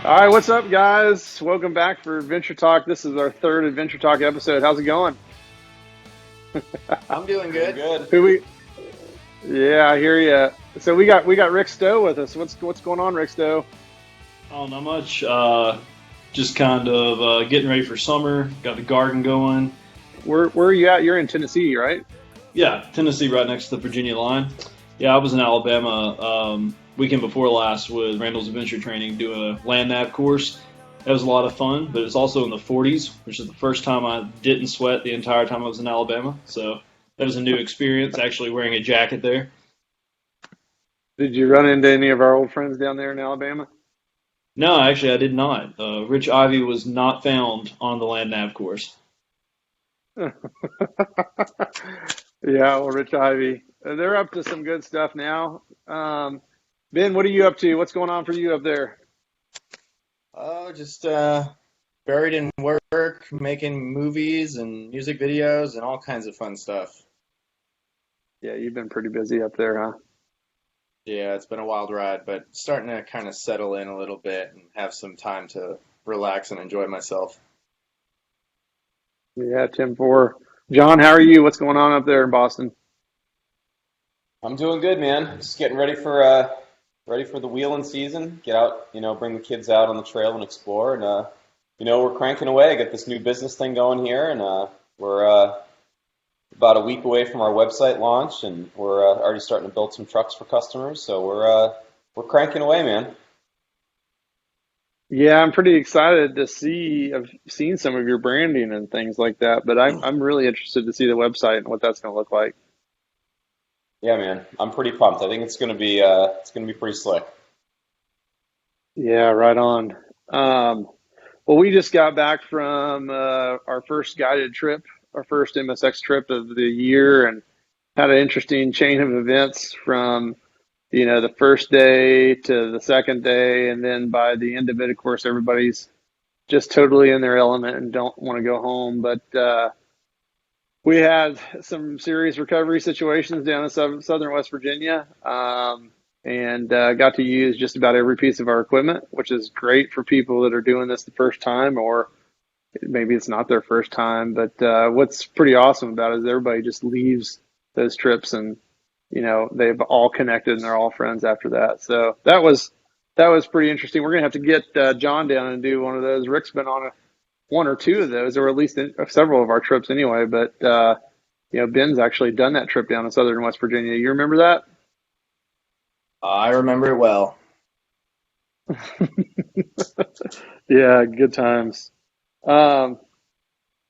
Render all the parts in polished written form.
All right, what's up, guys? Welcome back for Adventure Talk. This is our third Adventure Talk episode. How's it going? I'm doing Doing good. good. Who we? Yeah, I hear you. So we got Rick Stowe with us. What's going on, Rick Stowe? Oh, not much. Just kind of getting ready for summer. Got the garden going. Where are you at? You're in Tennessee, right? Yeah, Tennessee, right next to the Virginia line. Yeah, I was in Alabama weekend before last with Randall's Adventure Training doing a land nav course. That was a lot of fun, but it's also in the 40s, which is the first time I didn't sweat the entire time I was in Alabama. So that was a new experience, actually wearing a jacket there. Did you run into any of our old friends down there in Alabama? No, actually, I did not. Rich Ivy was not found on the land nav course. Yeah, well, Rich Ivy. They're up to some good stuff now. Ben, what are you up to? What's going on for you up there? Oh, just buried in work, making movies and music videos and all kinds of fun stuff. Yeah, you've been pretty busy up there, huh? Yeah, it's been a wild ride, but starting to kind of settle in a little bit and have some time to relax and enjoy myself. Yeah, Tim Four. John, how are you? What's going on up there in Boston? I'm doing good, man. Just getting ready for the wheeling season. Get out, bring the kids out on the trail and explore. And we're cranking away. I got this new business thing going here, and we're about a week away from our website launch, and we're already starting to build some trucks for customers. So we're cranking away, man. Yeah, I'm pretty excited to see. I've seen some of your branding and things like that, but I'm really interested to see the website and what that's going to look like. Yeah, man. I'm pretty pumped. I think it's gonna be pretty slick. Yeah, right on. Well, we just got back from our first guided trip, our first MSX trip of the year, and had an interesting chain of events from the first day to the second day, and then by the end of it, of course, everybody's just totally in their element and don't want to go home. But we had some serious recovery situations down in southern West Virginia, and got to use just about every piece of our equipment, which is great for people that are doing this the first time, or maybe it's not their first time. But what's pretty awesome about it is everybody just leaves those trips and they've all connected and they're all friends after that. So that was pretty interesting. We're gonna have to get John down and do one of those. Rick's been on one or two of those, or at least several of our trips anyway. But Ben's actually done that trip down in southern West Virginia. You remember that? I remember it well. Yeah, good times. Um,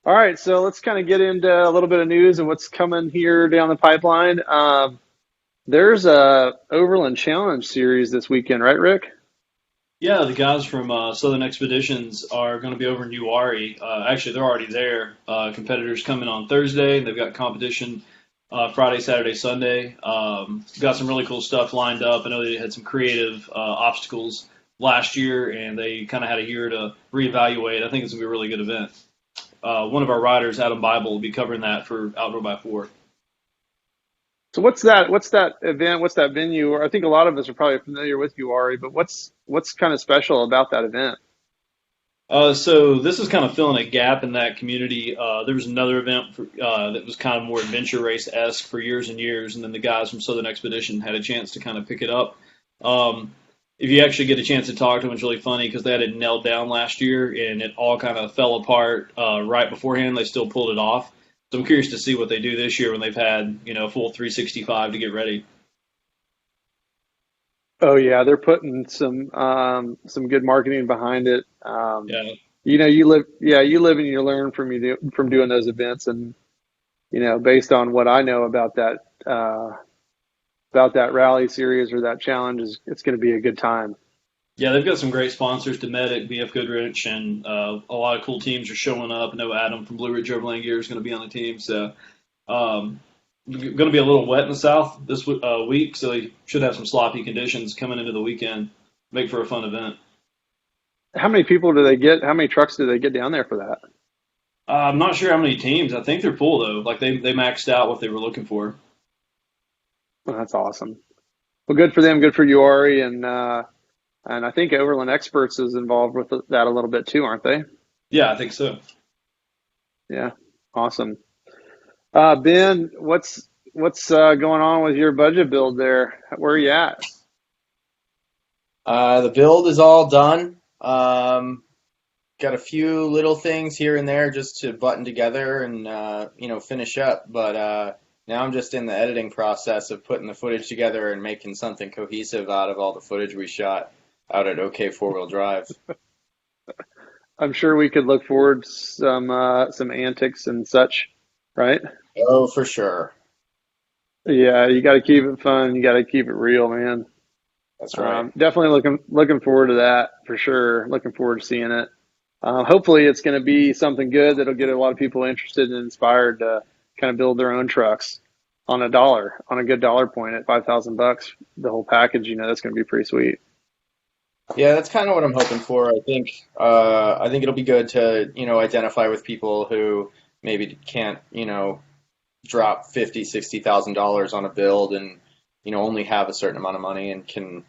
all right, so let's kind of get into a little bit of news and what's coming here down the pipeline. There's a Overland Challenge series this weekend, right, Rick? Yeah, the guys from Southern Expeditions are going to be over in Uwharrie. Actually, they're already there. Competitors coming on Thursday. They've got competition Friday, Saturday, Sunday. Got some really cool stuff lined up. I know they had some creative obstacles last year, and they kind of had a year to reevaluate. I think it's going to be a really good event. One of our riders, Adam Bible, will be covering that for Outdoor by Four. So what's that? What's that event? What's that venue? Or I think a lot of us are probably familiar with Uwharrie, but what's kind of special about that event? So this is kind of filling a gap in that community. There was another event that was kind of more adventure race-esque for years and years, and then the guys from Southern Expedition had a chance to kind of pick it up. If you actually get a chance to talk to them, it's really funny because they had it nailed down last year, and it all kind of fell apart right beforehand. They still pulled it off. So I'm curious to see what they do this year when they've had a full 365 to get ready. Oh yeah, they're putting some good marketing behind it. Yeah. You live and you learn from doing those events, and based on what I know about that rally series or that challenge, it's going to be a good time. Yeah, they've got some great sponsors, Dometic, BF Goodrich, and a lot of cool teams are showing up. I know Adam from Blue Ridge Overland Gear is going to be on the team. So going to be a little wet in the south this week, so they should have some sloppy conditions coming into the weekend. Make for a fun event. How many people do they get? How many trucks do they get down there for that? I'm not sure how many teams. I think they're full, though. Like, they maxed out what they were looking for. Well, that's awesome. Well, good for them. Good for Uwharrie. And And I think Overland Experts is involved with that a little bit too, aren't they? Yeah, I think so. Yeah, awesome. Ben, what's going on with your budget build there? Where are you at? The build is all done. Got a few little things here and there just to button together and finish up. But now I'm just in the editing process of putting the footage together and making something cohesive out of all the footage we shot out at OK Four-Wheel Drive. I'm sure we could look forward to some antics and such, right? Oh, for sure. Yeah, you got to keep it fun. You got to keep it real, man. That's right. Definitely looking forward to that for sure. Looking forward to seeing it. Hopefully, it's going to be something good that'll get a lot of people interested and inspired to kind of build their own trucks on a good dollar point at $5,000. The whole package, that's going to be pretty sweet. Yeah, that's kind of what I'm hoping for. I think it'll be good to, identify with people who maybe can't, drop $50,000-$60,000 on a build and, only have a certain amount of money and can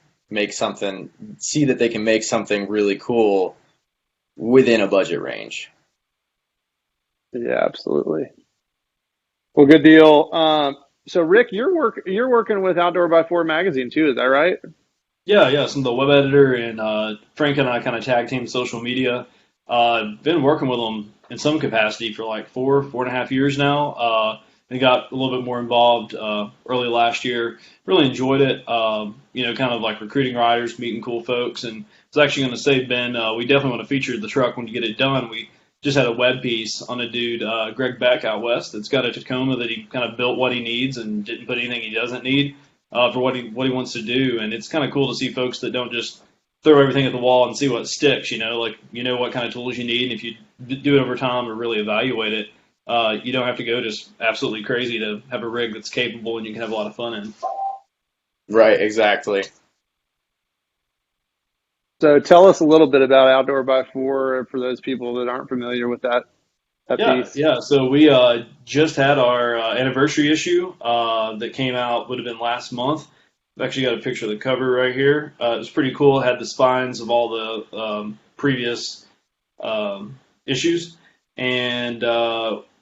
see that they can make something really cool within a budget range. Yeah, absolutely. Well, good deal. So Rick, you're working with Outdoor by Four magazine too, is that right? Yeah. So I'm the web editor, and Frank and I kind of tag team social media. Been working with them in some capacity for like 4.5 years now. And got a little bit more involved early last year. Really enjoyed it. Kind of like recruiting riders, meeting cool folks. And I was actually going to say, Ben, we definitely want to feature the truck when you get it done. We just had a web piece on a dude, Greg Beck out west, that's got a Tacoma that he kind of built what he needs and didn't put anything he doesn't need for what he wants to do. And it's kind of cool to see folks that don't just throw everything at the wall and see what sticks. What kind of tools you need, and if you do it over time or really evaluate it. You don't have to go just absolutely crazy to have a rig that's capable and you can have a lot of fun in. Right, exactly. So tell us a little bit about Outdoor by Four for those people that aren't familiar with that piece. Yeah. So we just had our anniversary issue that came out, would have been last month. I've actually got a picture of the cover right here. It was pretty cool. It had the spines of all the previous issues. And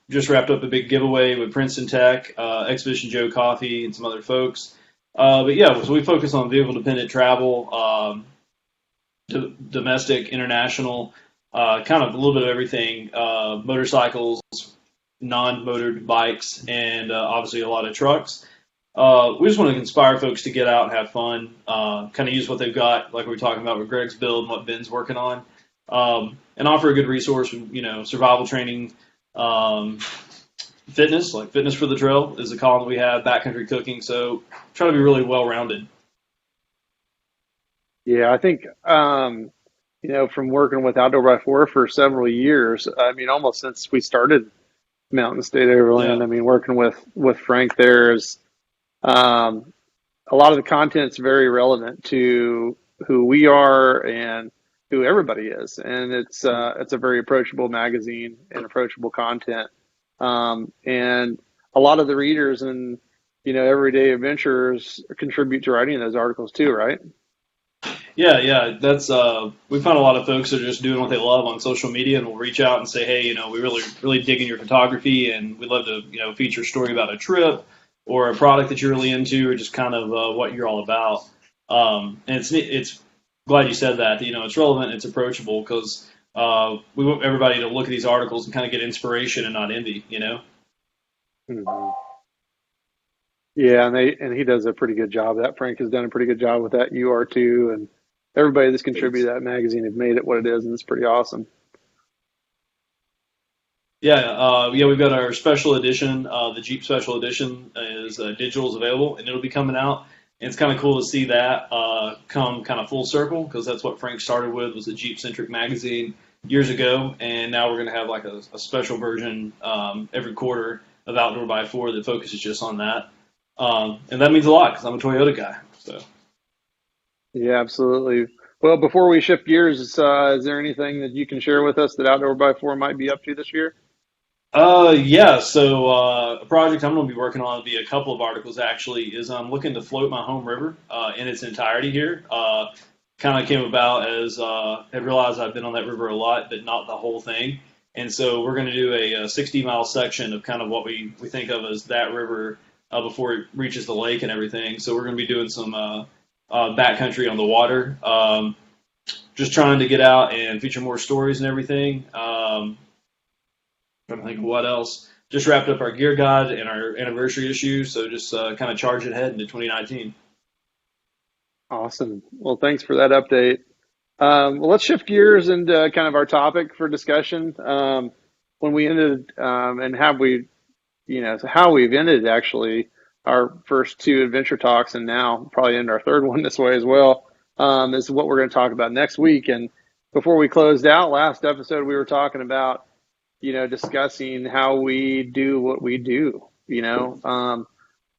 just wrapped up a big giveaway with Princeton Tech, Expedition Joe Coffee, and some other folks. So we focus on vehicle-dependent travel, domestic, international, kind of a little bit of everything, motorcycles, non-motored bikes, and obviously a lot of trucks. We just want to inspire folks to get out and have fun, kind of use what they've got, like we were talking about with Greg's build and what Ben's working on, and offer a good resource, survival training, fitness, like Fitness for the Trail is a column that we have, backcountry cooking, so try to be really well-rounded. Yeah, I think, from working with Outdoor by Four for several years, almost since we started Mountain State Overland, Yeah. Working with Frank there is, a lot of the content's very relevant to who we are and who everybody is. And it's a very approachable magazine and approachable content. And a lot of the readers and, everyday adventurers contribute to writing those articles too, right? Yeah. That's we found a lot of folks that are just doing what they love on social media and will reach out and say, hey, we really dig in your photography and we'd love to, feature a story about a trip or a product that you're really into or just kind of what you're all about. And it's glad you said that. It's relevant, it's approachable because we want everybody to look at these articles and kind of get inspiration and not envy. Mm-hmm. Yeah, and he does a pretty good job. That Frank has done a pretty good job with that. You are too, and everybody that's contributed to that magazine have made it what it is, and it's pretty awesome. Yeah, we've got our special edition. The Jeep Special Edition is digital is available, and it'll be coming out. And it's kind of cool to see that come kind of full circle because that's what Frank started with was a Jeep-centric magazine years ago, and now we're going to have like a special version every quarter of Outdoor by Four that focuses just on that. And that means a lot because I'm a Toyota guy. So. Yeah, absolutely. Well, before we shift gears, is there anything that you can share with us that Outdoor by Four might be up to this year? So a project I'm going to be working on will be a couple of articles actually is I'm looking to float my home river in its entirety here. Kind kind of came about as I realized I've been on that river a lot, but not the whole thing. And so we're going to do a 60-mile section of kind of what we think of as that river before it reaches the lake and everything. So we're going to be doing some backcountry on the water, just trying to get out and feature more stories and everything. Trying to think of what else. Just wrapped up our gear guide and our anniversary issue, so just kind of charging ahead into 2019. Awesome. Well, thanks for that update. Well, let's shift gears into kind of our topic for discussion. When we ended, and have we, so how we've ended actually our first two adventure talks, and now probably end our third one this way as well, is what we're going to talk about next week. And before we closed out last episode, we were talking about, discussing how we do what we do,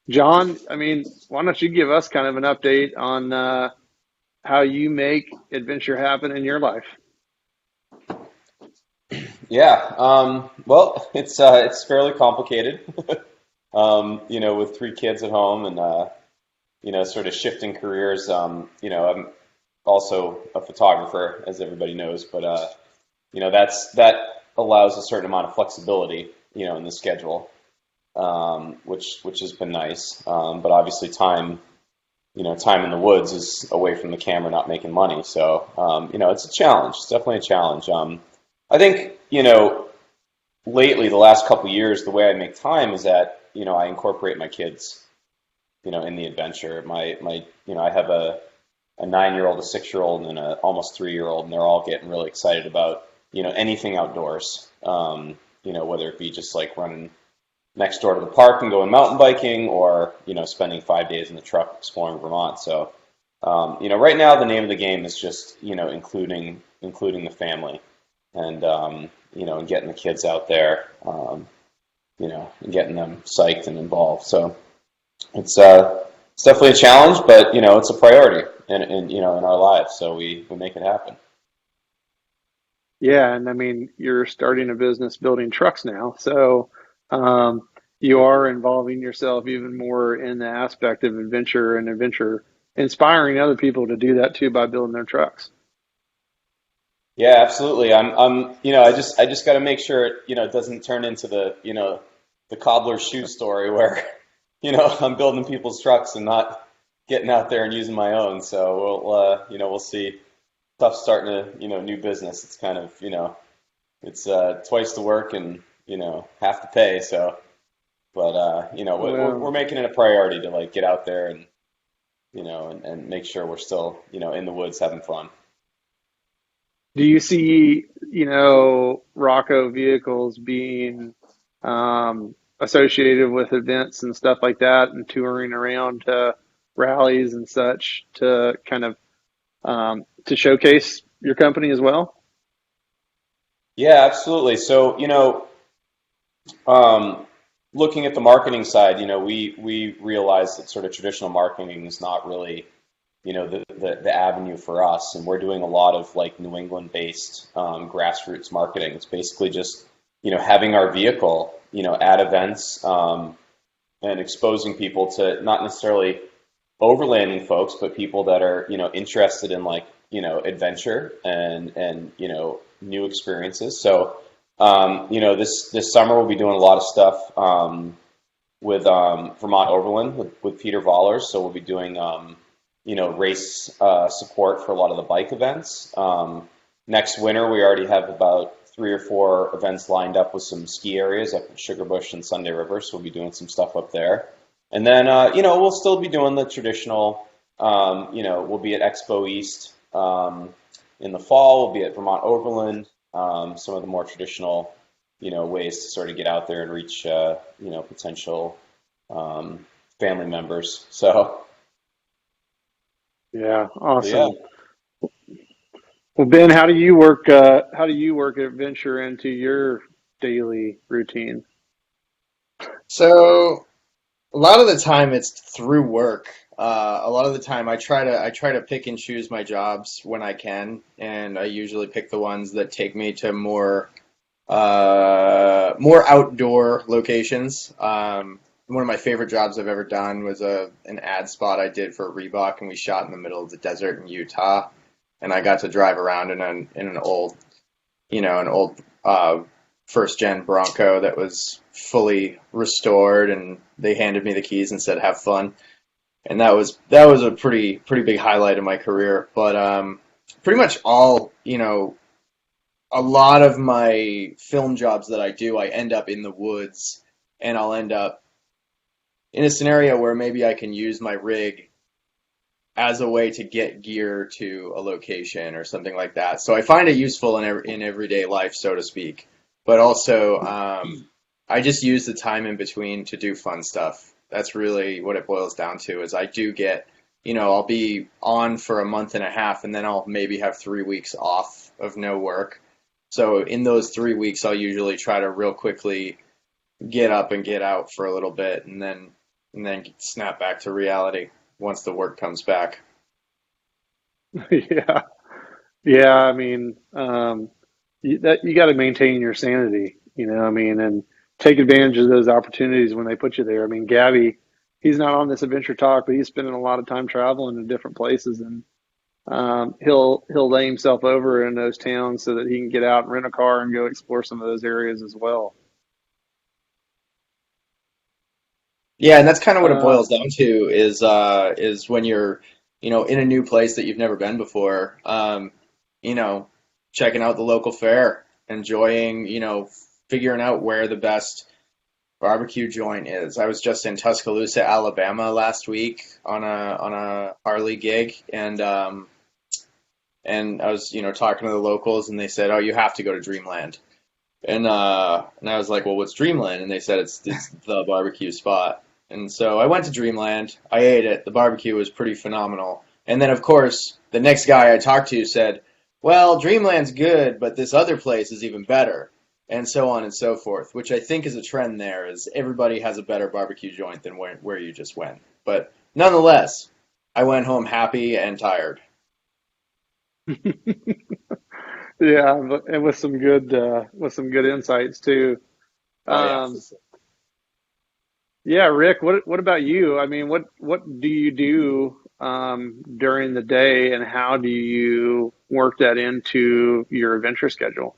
John, I mean, why don't you give us kind of an update on how you make adventure happen in your life? Yeah. Well, it's fairly complicated. With three kids at home and sort of shifting careers. I'm also a photographer, as everybody knows, but that allows a certain amount of flexibility, in the schedule, which has been nice. But obviously time in the woods is away from the camera, not making money. So, it's a challenge. It's definitely a challenge. I think, lately, the last couple of years, the way I make time is that, I incorporate my kids, in the adventure. I have a 9-year-old, a 6-year-old, and an almost 3-year-old, and they're all getting really excited about, anything outdoors. Whether it be just like running next door to the park and going mountain biking, or spending 5 days in the truck exploring Vermont. So right now the name of the game is just including the family, and and getting the kids out there, and getting them psyched and involved. So it's definitely a challenge, but it's a priority in our lives, so we make it happen. Yeah, and I mean, you're starting a business building trucks now, so you are involving yourself even more in the aspect of adventure, inspiring other people to do that too by building their trucks. Yeah, absolutely. I just got to make sure it doesn't turn into the cobbler's shoe story where, I'm building people's trucks and not getting out there and using my own. So we'll see. Tough starting a new business. It's kind of it's twice the work and half the pay. So, but we're making it a priority to get out there and and make sure we're still in the woods having fun. Do you see Rocco vehicles being associated with events and stuff like that, and touring around to rallies and such to kind of to showcase your company as well? Yeah, absolutely. So, looking at the marketing side, we realize that sort of traditional marketing is not really, the avenue for us. And we're doing a lot of New England based grassroots marketing. It's basically just, having our vehicle, at events, and exposing people to not necessarily overlanding folks, but people that are, interested in adventure and new experiences. So, this summer we'll be doing a lot of stuff with Vermont Overland with Peter Vollers. So we'll be doing race support for a lot of the bike events. Next winter we already have about 3 or 4 events lined up with some ski areas up at Sugarbush and Sunday River. So we'll be doing some stuff up there. And then, we'll still be doing the traditional, we'll be at Expo East in the fall. We'll be at Vermont Overland, some of the more traditional, ways to sort of get out there and reach, potential family members. So, yeah, awesome. Yeah. Well, Ben, how do you work adventure into your daily routine? So a lot of the time it's through work. A lot of the time I try to pick and choose my jobs when I can, and I usually pick the ones that take me to more outdoor locations. One of my favorite jobs I've ever done was an ad spot I did for Reebok, and we shot in the middle of the desert in Utah. and I got to drive around in an old, an old first gen Bronco that was fully restored, and they handed me the keys and said, "Have fun." And that was a pretty big highlight of my career. But pretty much a lot of my film jobs that I do, I end up in the woods, and I'll end up in a scenario where maybe I can use my rig as a way to get gear to a location or something like that. So I find it useful in everyday life, so to speak. But also, I just use the time in between to do fun stuff. That's really what it boils down to. Is I do get, I'll be on for a month and a half, and then I'll maybe have 3 weeks off of no work. So in those 3 weeks, I'll usually try to real quickly get up and get out for a little bit, and then snap back to reality once the work comes back. Yeah. Yeah. I mean, you got to maintain your sanity, I mean, and take advantage of those opportunities when they put you there. I mean, Gabby, he's not on this adventure talk, but he's spending a lot of time traveling to different places, and he'll lay himself over in those towns so that he can get out and rent a car and go explore some of those areas as well. Yeah, and that's kind of what it Uh, boils down to is when you're, in a new place that you've never been before, you know, checking out the local fair, enjoying, figuring out where the best barbecue joint is. I was just in Tuscaloosa, Alabama last week on a Harley gig, and I was, talking to the locals, and they said, "Oh, you have to go to Dreamland." And I was like, "Well, what's Dreamland?" And they said it's the barbecue spot. And so I went to Dreamland. I ate it. The barbecue was pretty phenomenal. And then, of course, the next guy I talked to said, "Well, Dreamland's good, but this other place is even better." And so on and so forth, which I think is a trend there, is everybody has a better barbecue joint than where you just went. But nonetheless, I went home happy and tired. yeah, and with some good insights too. Oh yeah, for Um, sure. yeah, Rick, what about you? I mean, what do you do during the day, and how do you work that into your adventure schedule?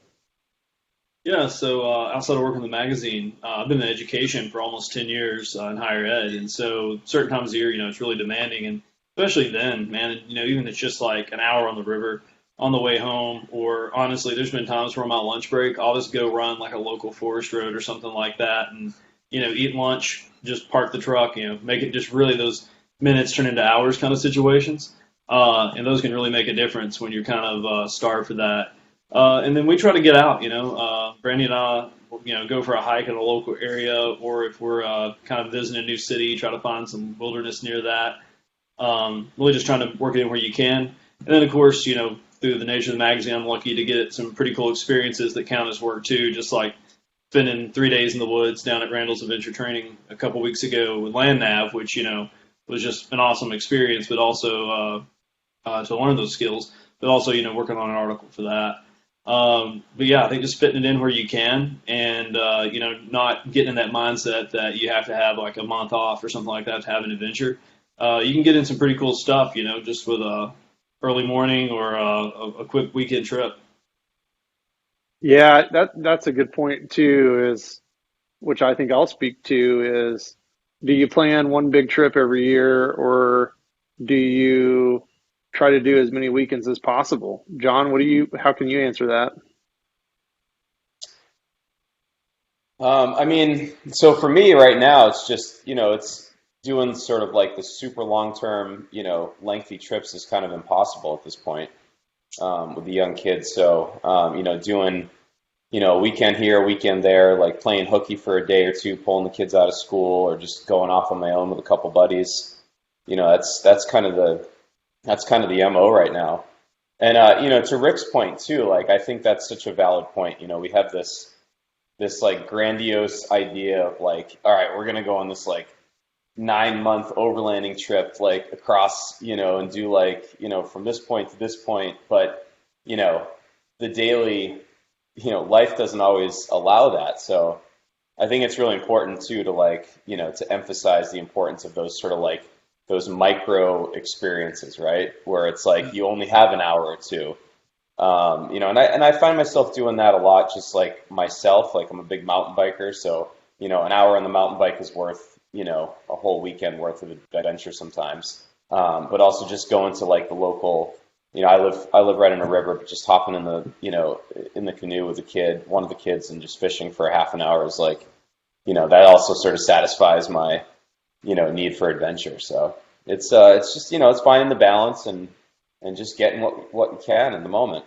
Yeah, so outside of working in the magazine, I've been in education for almost 10 years in higher ed. And so certain times of year, it's really demanding. And especially then, man, even if it's just like an hour on the river on the way home, or honestly, there's been times where on my lunch break, I'll just go run like a local forest road or something like that and, eat lunch, just park the truck, make it just really those minutes turn into hours kind of situations. And those can really make a difference when you're kind of starved for that. And then we try to get out, Brandy and I, go for a hike in a local area, or if we're kind of visiting a new city, try to find some wilderness near that. Really just trying to work it in where you can. And then, of course, through the nature of the magazine, I'm lucky to get some pretty cool experiences that count as work too, just like spending 3 days in the woods down at Randall's Adventure Training a couple weeks ago with Land Nav, which, was just an awesome experience, but also to learn those skills, but also, working on an article for that. But yeah, I think just fitting it in where you can, and not getting in that mindset that you have to have like a month off or something like that to have an adventure. You can get in some pretty cool stuff, just with a early morning or a quick weekend trip. Yeah, that's a good point too, is which I think I'll speak to is, do you plan one big trip every year, or do you try to do as many weekends as possible? John, how can you answer that? I mean, so for me right now, it's just, it's doing sort of like the super long term, lengthy trips is kind of impossible at this point with the young kids. So, doing, a weekend here, a weekend there, like playing hooky for a day or two, pulling the kids out of school, or just going off on my own with a couple buddies. That's kind of the MO right now. And, to Rick's point too, like, I think that's such a valid point. We have this like grandiose idea of like, all right, we're gonna go on this like 9 month overlanding trip like across, and do like, from this point to this point, but you know, the daily, life doesn't always allow that. So I think it's really important too to like, to emphasize the importance of those sort of like those micro experiences, right? Where it's like you only have an hour or two. And I find myself doing that a lot, just like myself. Like I'm a big mountain biker, so an hour on the mountain bike is worth a whole weekend worth of adventure sometimes. But also just going to like the local. I live right in a river, but just hopping in the canoe with one of the kids, and just fishing for a half an hour is like, that also sort of satisfies my, need for adventure. So it's just, it's finding the balance and just getting what you can in the moment.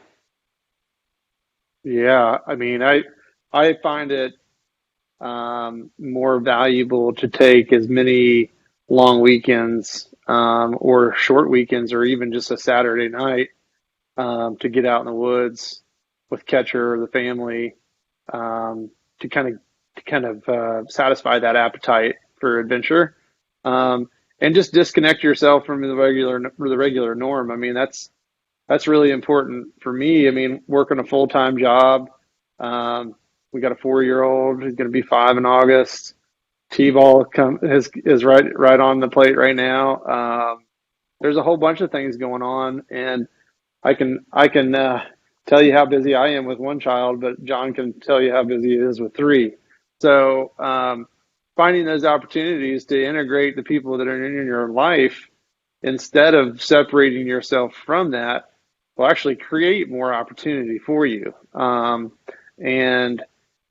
Yeah, I mean, I find it more valuable to take as many long weekends or short weekends or even just a Saturday night to get out in the woods with Catcher or the family to kind of satisfy that appetite for adventure and just disconnect yourself from the regular norm. I mean, that's really important for me. I mean, working a full-time job. We got a 4-year-old who's going to be 5 in August. T-ball is right on the plate right now. There's a whole bunch of things going on, and I can tell you how busy I am with one child, but John can tell you how busy he is with 3. So finding those opportunities to integrate the people that are in your life instead of separating yourself from that will actually create more opportunity for you,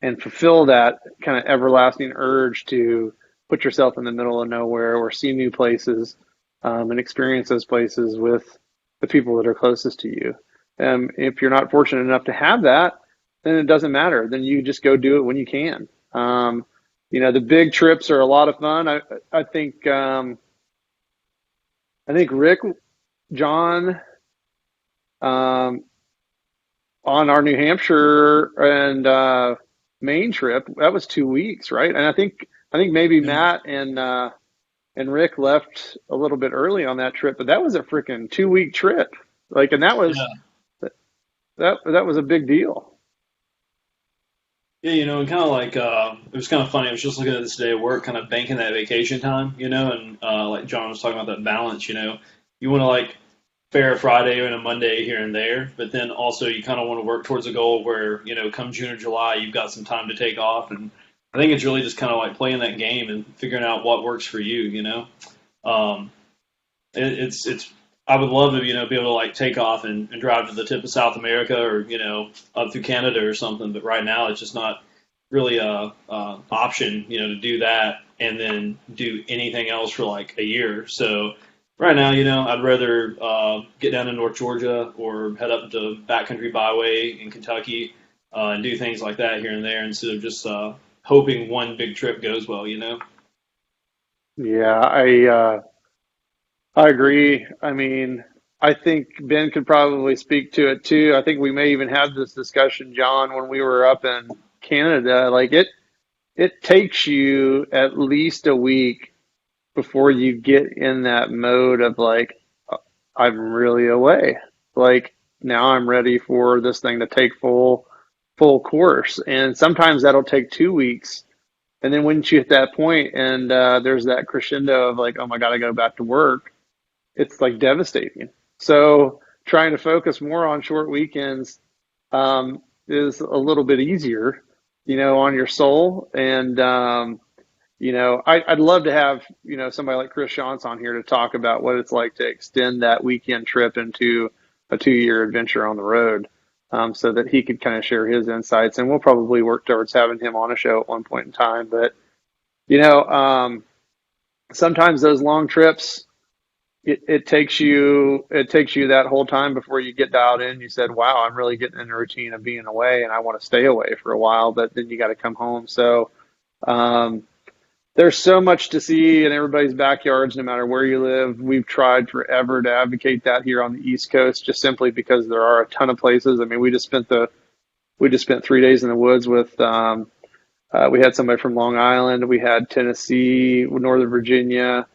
and fulfill that kind of everlasting urge to put yourself in the middle of nowhere or see new places and experience those places with the people that are closest to you. If you're not fortunate enough to have that, then it doesn't matter. Then you just go do it when you can. The big trips are a lot of fun. I think Rick, John, on our New Hampshire and Maine trip, that was 2 weeks, right? And I think maybe Matt and Rick left a little bit early on that trip, but that was a freaking 2-week trip. Like, and that was Yeah. that was a big deal. Yeah, and kind of like it was kind of funny. I was just looking at this day at work, kind of banking that vacation time, and like John was talking about that balance. You want to like fare a Friday and a Monday here and there, but then also you kind of want to work towards a goal where come June or July, you've got some time to take off. And I think it's really just kind of like playing that game and figuring out what works for you. Um, it's I would love to be able to like take off and drive to the tip of South America or up through Canada or something. But right now it's just not really a option to do that and then do anything else for like a year. So right now I'd rather get down to North Georgia or head up to Backcountry Byway in Kentucky and do things like that here and there instead of just hoping one big trip goes well. Yeah, I agree. I mean, I think Ben could probably speak to it too. I think we may even have this discussion, John, when we were up in Canada. Like it takes you at least a week before you get in that mode of like, I'm really away. Like now I'm ready for this thing to take full course. And sometimes that'll take 2 weeks. And then once you hit that point and there's that crescendo of like, oh my God, I go back to work, it's like devastating. So trying to focus more on short weekends is a little bit easier, on your soul. And I'd love to have somebody like Chris Shantz on here to talk about what it's like to extend that weekend trip into a 2-year adventure on the road, so that he could kind of share his insights. And we'll probably work towards having him on a show at one point in time. But sometimes those long trips, it takes you that whole time before you get dialed in. You said, wow, I'm really getting in the routine of being away and I want to stay away for a while, but then you got to come home. So there's so much to see in everybody's backyards, no matter where you live. We've tried forever to advocate that here on the East Coast, just simply because there are a ton of places. I mean, we just spent 3 days in the woods with we had somebody from Long Island, we had Tennessee, Northern Virginia.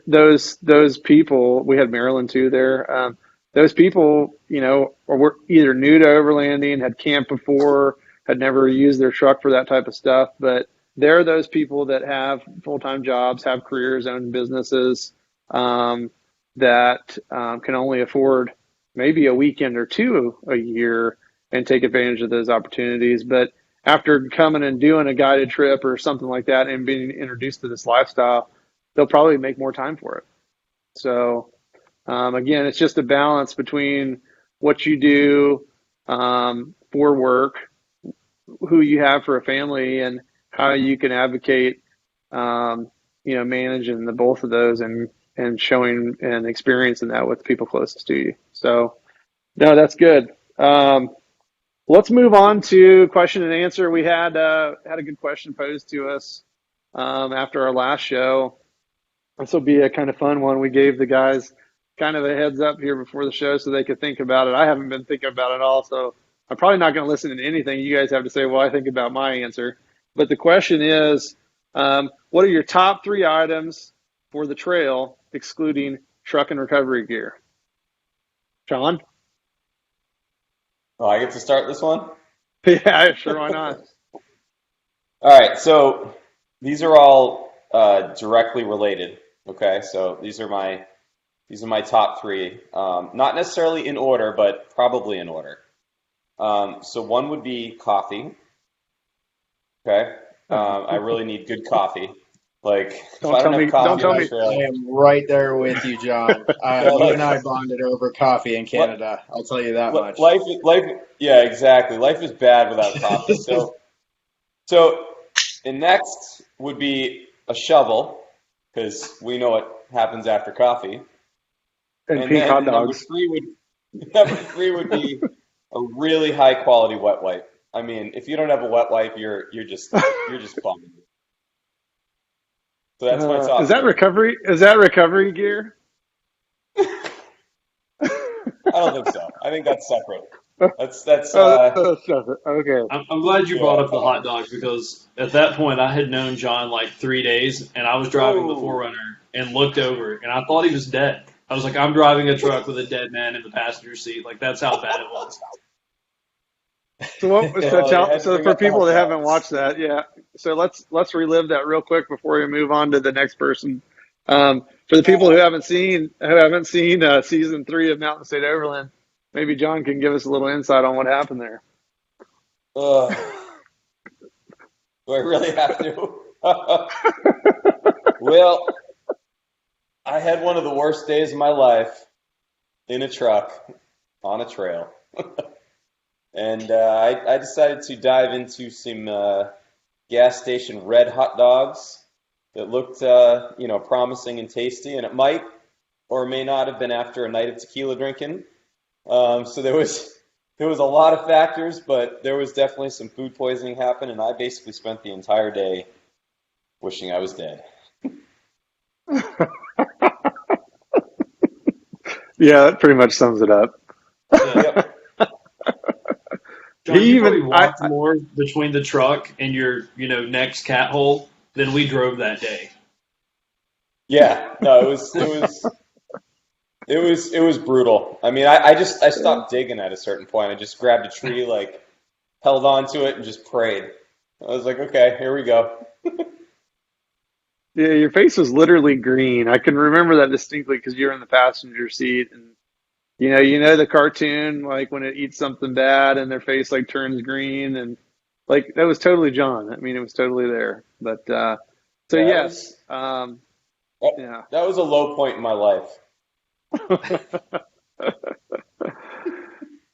Those people, we had Maryland too there. Those people, were either new to overlanding, had camped before, had never used their truck for that type of stuff, but they're those people that have full-time jobs, have careers, own businesses, that can only afford maybe a weekend or two a year and take advantage of those opportunities. But after coming and doing a guided trip or something like that and being introduced to this lifestyle, they'll probably make more time for it. So, again, it's just a balance between what you do for work, who you have for a family, and how you can advocate, managing the both of those and showing and experiencing that with people closest to you. So, no, that's good. Let's move on to question and answer. We had a good question posed to us after our last show. This will be a kind of fun one. We gave the guys kind of a heads up here before the show so they could think about it. I haven't been thinking about it at all, so I'm probably not going to listen to anything you guys have to say while I think about my answer. But the question is, what are your top 3 items for the trail, excluding truck and recovery gear? John? Oh, I get to start this one? Yeah, sure, why not? All right, so these are all directly related. Okay, so these are my top 3. Not necessarily in order, but probably in order. So one would be coffee. Okay, I really need good coffee. Like if I don't have coffee on the trail, I am right there with you, John. You and I bonded over coffee in Canada. I'll tell you that much. Life, yeah, exactly. Life is bad without coffee. So, and next would be a shovel, because we know what happens after coffee. And pink hot dogs. Number three would be a really high quality wet wipe. I mean, if you don't have a wet wipe, you're just bummed. So that's my top. Is that recovery? Is that recovery gear? I don't think so. I think that's separate. That's okay. I'm glad you brought up the hot dogs, because at that point I had known John like 3 days, and I was driving the 4Runner and looked over and I thought he was dead. I was like, I'm driving a truck with a dead man in the passenger seat. Like, that's how bad it was. So for people that haven't watched that, yeah. So let's relive that real quick before we move on to the next person. For the people who haven't seen season 3 of Mountain State Overland, maybe John can give us a little insight on what happened there. Do I really have to? Well, I had one of the worst days of my life in a truck on a trail. And I decided to dive into some gas station red hot dogs that looked, promising and tasty. And it might or may not have been after a night of tequila drinking. So there was a lot of factors, but there was definitely some food poisoning happen, and I basically spent the entire day wishing I was dead. Yeah, that pretty much sums it up. Yep. John, you probably walked more between the truck and your, next cat hole than we drove that day. Yeah, no, it was brutal. I mean, I stopped digging at a certain point. I just grabbed a tree, held on to it, and just prayed. I was like, okay, here we go. Yeah, your face was literally green. I can remember that distinctly because you were in the passenger seat, and you know the cartoon, like when it eats something bad and their face turns green, and that was totally John. I mean, it was totally there. But so Yeah, yes, yeah. that was a low point in my life.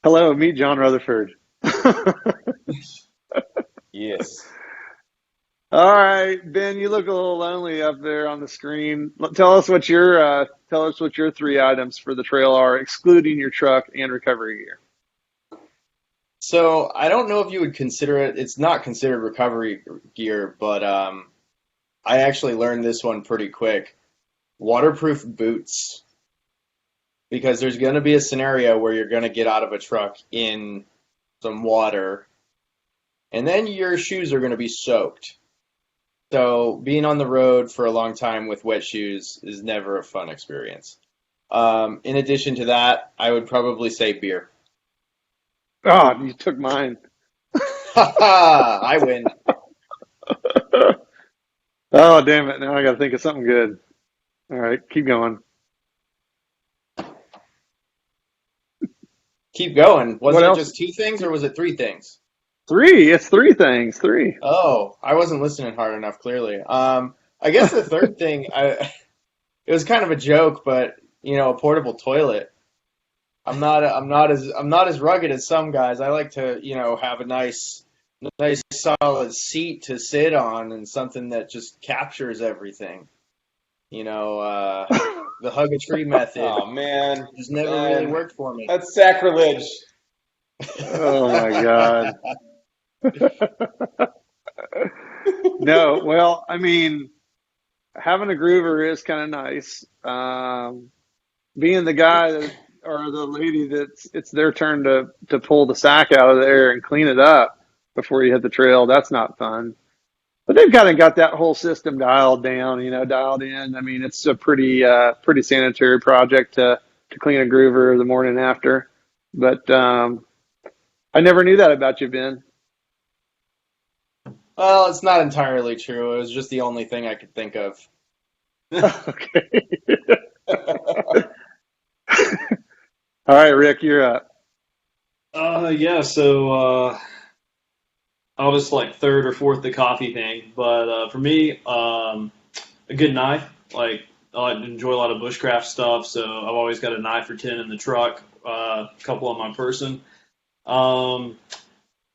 Hello, meet John Rutherford. Yes. All right, Ben, you look a little lonely up there on the screen. Tell us what your 3 items for the trail are, excluding your truck and recovery gear. So I don't know if you would consider it. It's not considered recovery gear, but I actually learned this one pretty quick. Waterproof boots. Because there's going to be a scenario where you're going to get out of a truck in some water, and then your shoes are going to be soaked. So being on the road for a long time with wet shoes is never a fun experience. In addition to that, I would probably say beer. Oh, you took mine. I win. Oh, damn it. Now I got to think of something good. All right, keep going. Keep going. What Wasn't it else? just two things or was it three things? Three. It's three things. Three. Oh, I wasn't listening hard enough, clearly. I guess the third thing, it was kind of a joke, but a portable toilet. I'm not as rugged as some guys. I like to, have a nice solid seat to sit on and something that just captures everything. The hug a tree method Oh man, just never really man, worked for me. that's sacrilege. Oh my God. No, well, I mean, having a groover is kind of nice. Being the guy that, or the lady that's it's their turn to pull the sack out of there and clean it up before you hit the trail, that's not fun. But they've kind of got that whole system dialed down, dialed in. I mean, it's a pretty sanitary project to clean a groover the morning after. But I never knew that about you, Ben. Well, it's not entirely true. It was just the only thing I could think of. Okay. All right, Rick, you're up. Yeah, so I'll just like third or fourth the coffee thing. But for me, a good knife. Like I like to enjoy a lot of bushcraft stuff, so I've always got a knife or ten in the truck, a couple on my person. Um,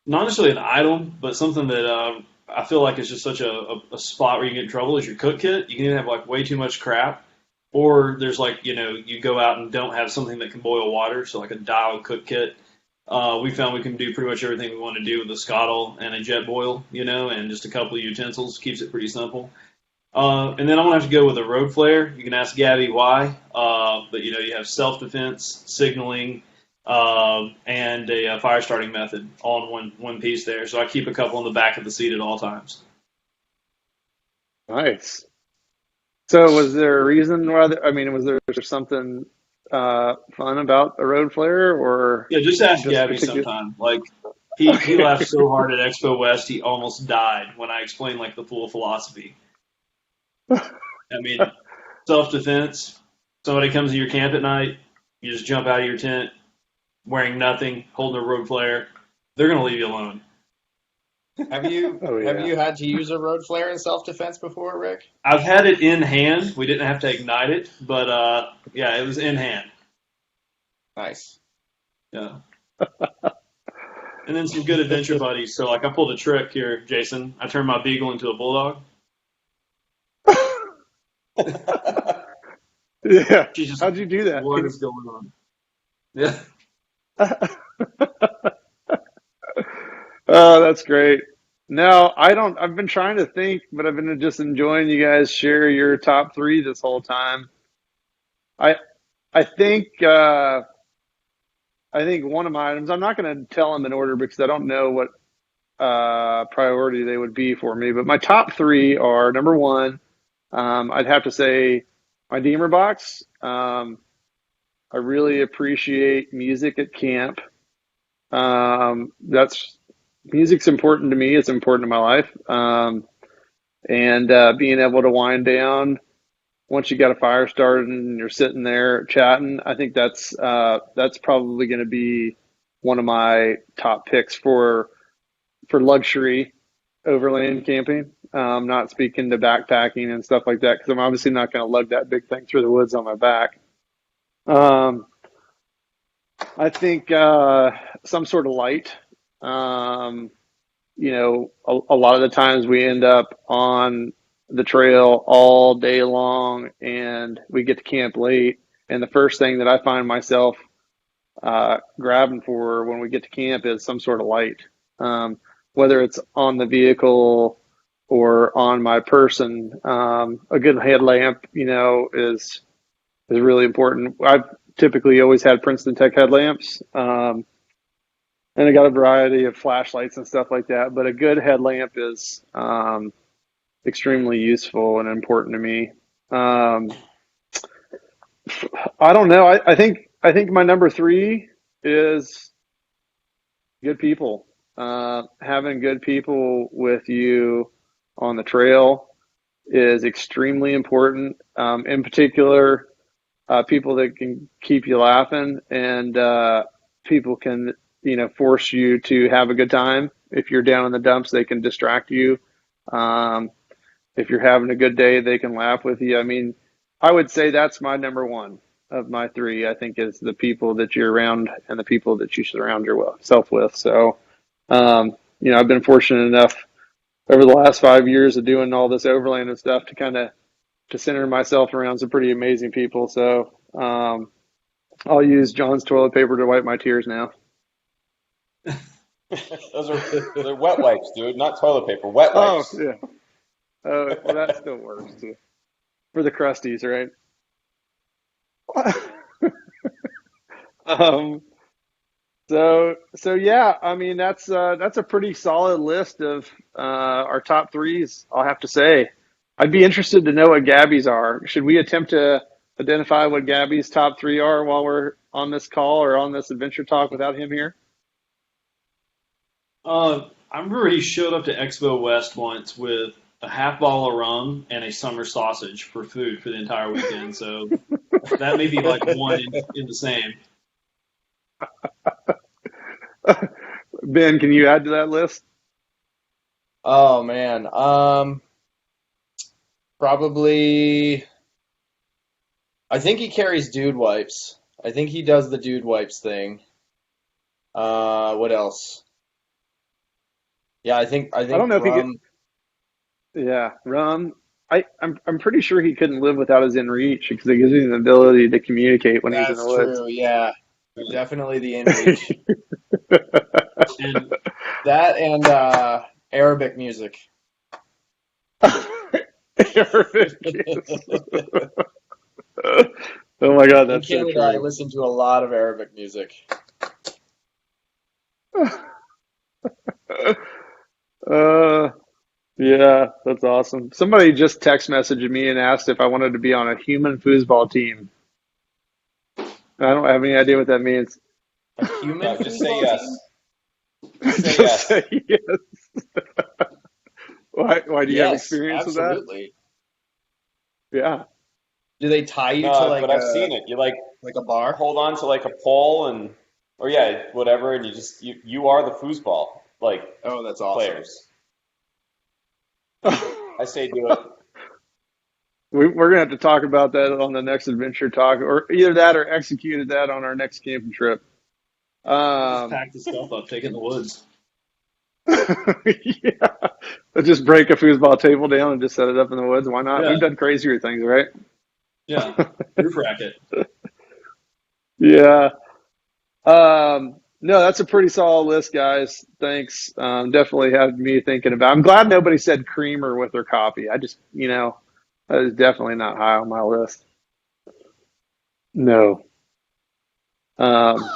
Not necessarily an item, but something that I feel like is just such a spot where you get in trouble is your cook kit. You can either have like way too much crap, or there's like you go out and don't have something that can boil water, so like a dial cook kit. We found we can do pretty much everything we want to do with a scuttle and a jet boil, and just a couple of utensils keeps it pretty simple. And then I'm gonna have to go with a road flare. You can ask Gabby why, but you have self defense, signaling, and a fire starting method all in one piece there. So I keep a couple in the back of the seat at all times. Nice. So, was there a reason why? I mean, was there something fun about a road flare, or Yeah, just ask just Gabby particular? sometime. Like he Okay. laughed so hard at Expo West he almost died when I explained like the full philosophy. I mean, self defense. Somebody comes to your camp at night, you just jump out of your tent wearing nothing, holding a road flare. They're gonna leave you alone. Have you Oh have yeah. you had to use a road flare in self-defense before, Rick? I've had it in hand. We didn't have to ignite it, but yeah, it was in hand. Nice. Yeah. And then some good adventure buddies. So like I pulled a trick here, Jason. I turned my beagle into a bulldog. Yeah. She just, How'd you do that? what is going on? Yeah. Oh, that's great. No, I don't. I've been trying to think, but I've been just enjoying you guys share your top three this whole time. I I think one of my items. I'm not going to tell them in order because I don't know what priority they would be for me. But my top three are number one. I'd have to say my Deemer box. I really appreciate music at camp. That's music's important to me. It's important to my life. And being able to wind down once you got a fire started and you're sitting there chatting, I think that's probably going to be one of my top picks for luxury overland camping. Not speaking to backpacking and stuff like that because I'm obviously not going to lug that big thing through the woods on my back. Um, I think some sort of light. Um, a lot of the times we end up on the trail all day long and we get to camp late. And the first thing that I find myself grabbing for when we get to camp is some sort of light, whether it's on the vehicle or on my person. A good headlamp, is really important. I've typically always had Princeton Tech headlamps. And I got a variety of flashlights and stuff like that. But a good headlamp is extremely useful and important to me. Um, I don't know. I think my number three is good people. Having good people with you on the trail. is extremely important. In particular, people that can keep you laughing and people can, force you to have a good time. If you're down in the dumps, they can distract you. Um, if you're having a good day, they can laugh with you. I mean, I would say that's my number one of my three, I think, is the people that you're around and the people that you surround yourself with. So, I've been fortunate enough over the last 5 years of doing all this overland and stuff to kind of to center myself around some pretty amazing people. So, I'll use John's toilet paper to wipe my tears now. They're wet wipes, dude, not toilet paper. Wet Oh, wipes. yeah. Oh, well, that still works too. For the crusties, right? um, so yeah, I mean that's a pretty solid list of our top threes. I'll have to say. I'd be interested to know what Gabby's are. Should we attempt to identify what Gabby's top three are while we're on this call or on this adventure talk without him here? I remember he showed up to Expo West once with a half bottle of rum and a summer sausage for food for the entire weekend. So that may be like one in the same. Ben, can you add to that list? Oh man, probably. I think he carries dude wipes. I think he does the dude wipes thing. What else? Yeah, I I don't think know if he could. rum. Yeah, rum. I'm pretty sure he couldn't live without his in reach because it gives him the ability to communicate when he's in the That's woods. true. Yeah, definitely the inReach. And That and Arabic music. Oh my God, In that's so Canada, I true. listen to a lot of Arabic music. Uh, yeah, that's awesome. Somebody just text messaged me and asked if I wanted to be on a human foosball team. I don't have any idea what that means. A human No, just say foosball yes. team? Just say Just yes. say yes. Why do you have Yes, experience with that? absolutely. Yeah. Do they tie you to No, but I've seen it. You like a bar? hold on to like a pole and, or yeah, whatever, and you are the foosball Oh, that's awesome. players. I say do it. We're gonna have to talk about that on the next adventure talk, or either that or executed that on our next camping trip. just Um, pack the stuff up, take it in the woods. yeah, let's just break a foosball table down and just set it up in the woods. Why not? Yeah, We've done crazier things, right? yeah. Roof racket. Yeah. No, that's a pretty solid list, guys. Thanks. Definitely had me thinking about. I'm glad nobody said creamer with their coffee. I just, that is definitely not high on my list. No. Um,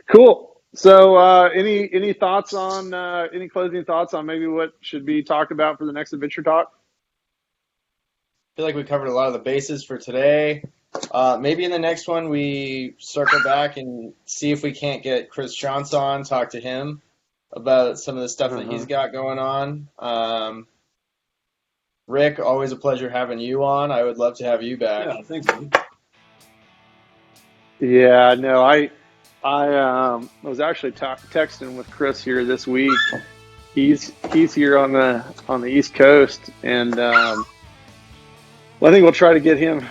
cool. So, any thoughts on any closing thoughts on maybe what should be talked about for the next adventure talk? Feel like we covered a lot of the bases for today. Maybe in the next one we circle back and see if we can't get Chris Shantz on, talk to him about some of the stuff that he's Uh-huh. got going on. Rick, always a pleasure having you on. I would love to have you back. Yeah, thanks, man. Yeah, no, I was actually texting with Chris here this week. He's here on the East Coast, and well, I think we'll try to get him.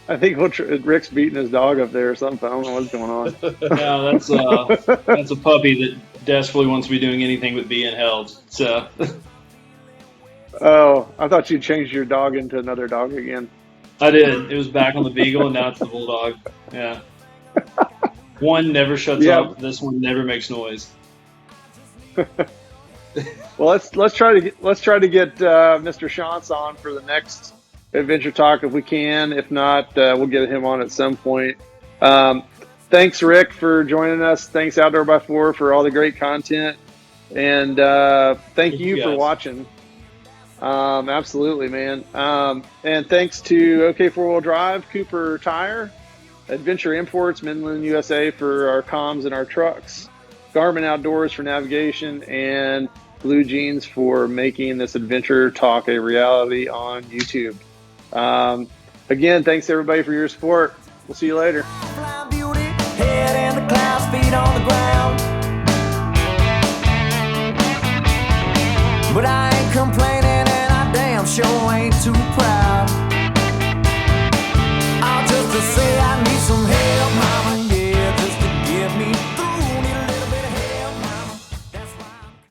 I think Rick's beating his dog up there or something. I don't know what's going on. Yeah, that's a puppy that desperately wants to be doing anything but being held. So Oh, I thought you changed your dog into another dog again. I did. It was back on the beagle, and now it's the bulldog. Yeah. One never shuts Yeah. up. This one never makes noise. Well, let's try to get Mr. Shantz on for the next adventure talk if we can. If not, we'll get him on at some point. Thanks, Rick, for joining us. Thanks, Outdoor by Four, for all the great content, and thank Thank you you for guys. watching. Absolutely, man. And thanks to OK Four Wheel Drive, Cooper Tire, Adventure Imports, Midland USA for our comms and our trucks, Garmin Outdoors for navigation, and BlueJeans for making this adventure talk a reality on YouTube. Again, thanks everybody for your support. We'll see you later. Head in the clouds, feet on the ground. But I ain't complaining.